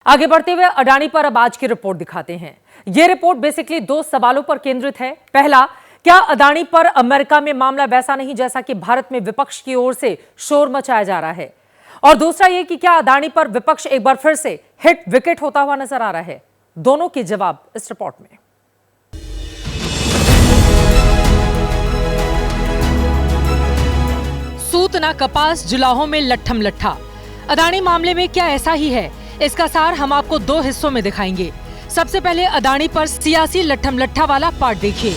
आगे बढ़ते हुए अडानी पर अब आज की रिपोर्ट दिखाते हैं। यह रिपोर्ट बेसिकली दो सवालों पर केंद्रित है। पहला, क्या अडानी पर अमेरिका में मामला वैसा नहीं जैसा कि भारत में विपक्ष की ओर से शोर मचाया जा रहा है, और दूसरा यह कि क्या अडानी पर विपक्ष एक बार फिर से हिट विकेट होता हुआ नजर आ रहा है। दोनों के जवाब इस रिपोर्ट में। सूत ना कपास, जुलाहों में लट्ठम लट्ठा। अडानी मामले में क्या ऐसा ही है? इसका सार हम आपको दो हिस्सों में दिखाएंगे। सबसे पहले अडानी पर सियासी लट्ठम लट्ठा वाला पार्ट देखिए।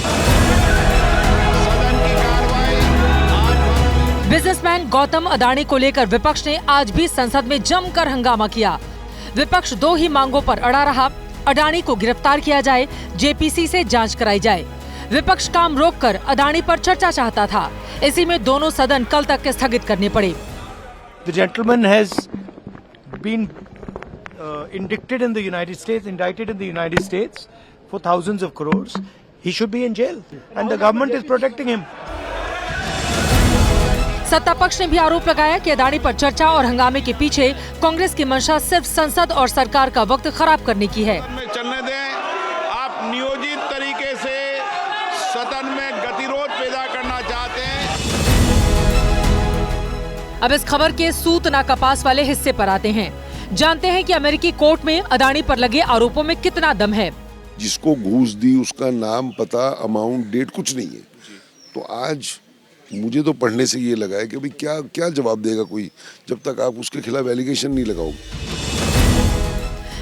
बिजनेसमैन गौतम अडानी को लेकर विपक्ष ने आज भी संसद में जमकर हंगामा किया। विपक्ष दो ही मांगों पर अड़ा रहा। अडानी को गिरफ्तार किया जाए, जेपीसी से जांच कराई जाए। विपक्ष काम रोककर अडानी पर चर्चा चाहता था। इसी में दोनों सदन कल तक के स्थगित करने पड़े। The gentleman has been indicted in the United States for thousands of crores. He should be in jail, and the government is protecting him. सत्ता पक्ष ने भी आरोप लगाया कि अडानी पर चर्चा और हंगामे के पीछे कांग्रेस की मंशा सिर्फ संसद और सरकार का वक्त खराब करने की है। चलने दें, आप नियोजित तरीके से सदन में गतिरोध पैदा करना चाहते हैं। अब इस खबर के सूत ना कपास वाले हिस्से पर आते हैं। जानते हैं कि अमेरिकी कोर्ट में अडानी पर लगे आरोपों में कितना दम है। जिसको घूस दी उसका नाम, पता, अमाउंट, डेट कुछ नहीं है। तो आज मुझे तो पढ़ने से ये लगा है कि भाई क्या जवाब देगा कोई, जब तक आप उसके खिलाफ एलिगेशन नहीं लगाओगे।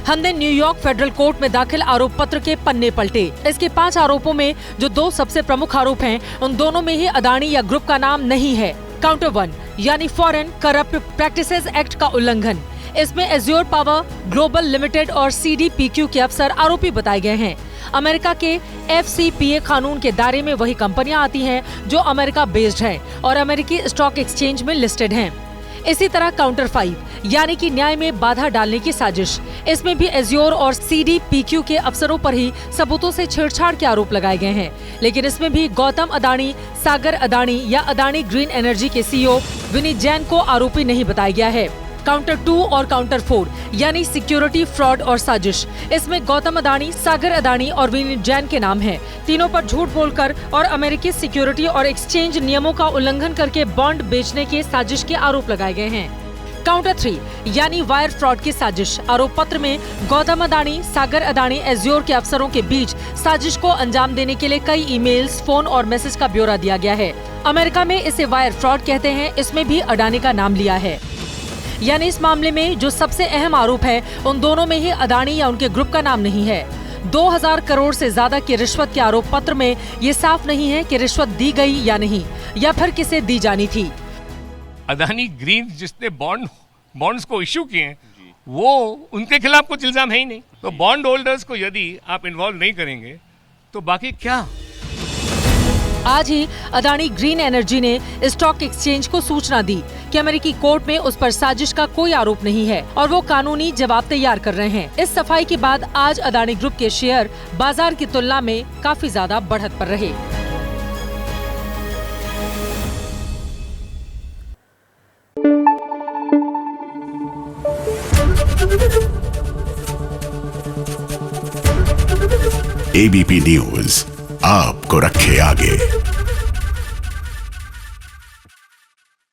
हमने न्यूयॉर्क फेडरल कोर्ट में दाखिल आरोप पत्र के पन्ने पलटे। इसके 5 आरोपों में जो दो सबसे प्रमुख आरोप हैं, उन दोनों में ही अडानी या ग्रुप का नाम नहीं है। काउंटर 1 यानी फॉरेन करप्ट प्रैक्टिसेस एक्ट का उल्लंघन। इसमें एज्योर पावर ग्लोबल लिमिटेड और CDPQ के अफसर आरोपी बताए गए हैं। अमेरिका के FCPA कानून के दायरे में वही कंपनियां आती हैं जो अमेरिका बेस्ड हैं और अमेरिकी स्टॉक एक्सचेंज में लिस्टेड हैं। इसी तरह काउंटर 5 यानी कि न्याय में बाधा डालने की साजिश। इसमें भी एज्योर और CDPQ के अफसरों पर ही सबूतों से छेड़छाड़ के आरोप लगाए गए हैं। लेकिन इसमें भी गौतम अडानी, सागर अडानी या अडानी ग्रीन एनर्जी के CEO विनीत जैन को आरोपी नहीं बताया गया है। काउंटर 2 और काउंटर 4 यानी सिक्योरिटी फ्रॉड और साजिश। इसमें गौतम अडानी, सागर अडानी और विनीत जैन के नाम हैं। तीनों पर झूठ बोलकर और अमेरिकी सिक्योरिटी और एक्सचेंज नियमों का उल्लंघन करके बॉन्ड बेचने के साजिश के आरोप लगाए गए हैं। काउंटर 3 यानी वायर फ्रॉड की साजिश। आरोप पत्र में गौतम अडानी, सागर अडानी, एज्योर के अफसरों के बीच साजिश को अंजाम देने के लिए कई ईमेल्स, फोन और मैसेज का ब्यौरा दिया गया है। अमेरिका में इसे वायर फ्रॉड कहते हैं। इसमें भी अडानी का नाम लिया है। यानी इस मामले में जो सबसे अहम आरोप है, उन दोनों में ही अडानी या उनके ग्रुप का नाम नहीं है। 2000 करोड़ से ज्यादा की रिश्वत के आरोप पत्र में ये साफ नहीं है कि रिश्वत दी गई या नहीं, या फिर किसे दी जानी थी। अडानी ग्रीन जिसने बॉन्ड्स को इश्यू किए हैं, वो उनके खिलाफ कुछ इल्जाम है ही नहीं। तो बॉन्ड होल्डर्स को यदि आप इन्वॉल्व नहीं करेंगे तो बाकी क्या। आज ही अडानी ग्रीन एनर्जी ने स्टॉक एक्सचेंज को सूचना दी कि अमेरिकी कोर्ट में उस पर साजिश का कोई आरोप नहीं है और वो कानूनी जवाब तैयार कर रहे हैं। इस सफाई के बाद आज अडानी ग्रुप के शेयर बाजार की तुलना में काफी ज्यादा बढ़त पर रहे। ABP न्यूज आपको रखे आगे।